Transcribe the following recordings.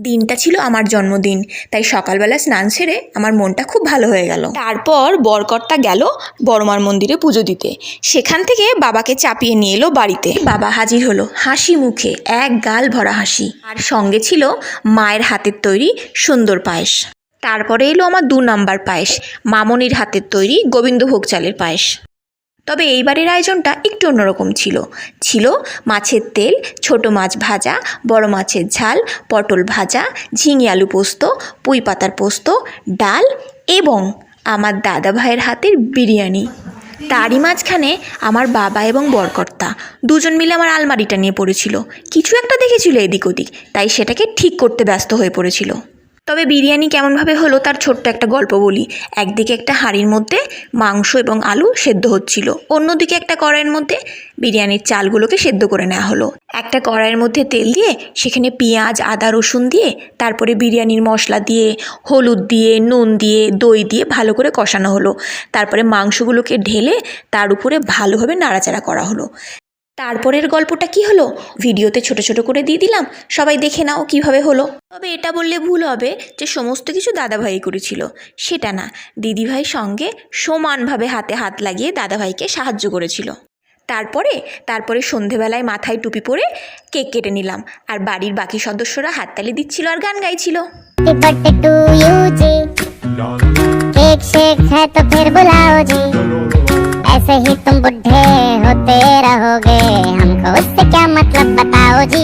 দিনটা ছিল আমার জন্মদিন, তাই সকালবেলা স্নান সেরে আমার মনটা খুব ভালো হয়ে গেল। তারপর বরকর্তা গেল বড়মার মন্দিরে পুজো দিতে। সেখান থেকে বাবাকে চাপিয়ে নিয়ে এলো বাড়িতে। বাবা হাজির হলো হাসি মুখে, এক গাল ভরা হাসি, আর সঙ্গে ছিল মায়ের হাতের তৈরি সুন্দর পায়েস। তারপরে এলো আমার 2 নাম্বার পায়েস, মামনির হাতের তৈরি গোবিন্দভোগ চালের পায়েস। তবে এইবারের আয়োজনটা একটু অন্যরকম ছিল মাছের তেল, ছোট মাছ ভাজা, বড় মাছের ঝাল, পটল ভাজা, ঝিঙে আলু পোস্ত, পুঁই পাতার পোস্ত, ডাল এবং আমার দাদা ভাইয়ের হাতের বিরিয়ানি। তারই মাঝখানে আমার বাবা এবং বরকর্তা দুজন মিলে আমার আলমারিটা নিয়ে পড়েছিল। কিছু একটা দেখেছিল এদিক ওদিক, তাই সেটাকে ঠিক করতে ব্যস্ত হয়ে পড়েছিল। তবে বিরিয়ানি কেমনভাবে হলো তার ছোট্ট একটা গল্প বলি। একদিকে একটা হাঁড়ির মধ্যে মাংস এবং আলু সেদ্ধ হচ্ছিল, অন্যদিকে একটা কড়াইয়ের মধ্যে বিরিয়ানির চালগুলোকে সেদ্ধ করে নেওয়া হলো। একটা কড়াইয়ের মধ্যে তেল দিয়ে সেখানে পেঁয়াজ, আদা, রসুন দিয়ে তারপরে বিরিয়ানির মশলা দিয়ে, হলুদ দিয়ে, নুন দিয়ে, দই দিয়ে ভালো করে কষানো হলো। তারপরে মাংসগুলোকে ঢেলে তার উপরে ভালোভাবে নাড়াচাড়া করা হলো। তারপরের গল্পটা কি হলো ভিডিওতে ছোট ছোট করে দিয়ে দিলাম, সবাই দেখে নাও কিভাবে হলো। তবে এটা বললে ভুল হবে যে সমস্ত কিছু দাদাভাই করেছিল, সেটা না। দিদিভাই সঙ্গে সমানভাবে হাতে হাত লাগিয়ে দাদাভাইকে সাহায্য করেছিল। তারপরে সন্ধেবেলায় মাথায় টুপি পরে কেক কেটে নিলাম, আর বাড়ির বাকি সদস্যরা হাততালি দিচ্ছিল আর গান গাইছিল। ऐसे ही तुम बुढ़े होते रहोगे, हमको उससे क्या मतलब बताओ जी।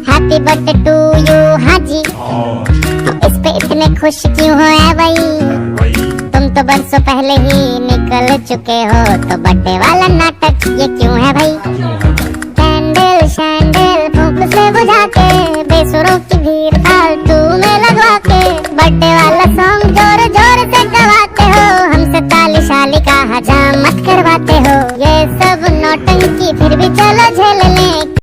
हैप्पी बर्थडे टू यू हाजी, तुम इस पे इतने खुश क्यों हो ऐ भाई, तुम तो बरसों पहले ही निकल चुके हो, तो बर्थडे वाला नाटक ये क्यों है भाई। कैंडल शैंडल फूंक से बुझा के, बेसुरों की भीड़ फालतू में लगवा के, बर्थडे वाला सॉन्ग जोर जोर से गवाते हो, हमसे ताली शाली का हजामत करवाते हो। ये सब नौटंकी फिर भी चलो झेल लें।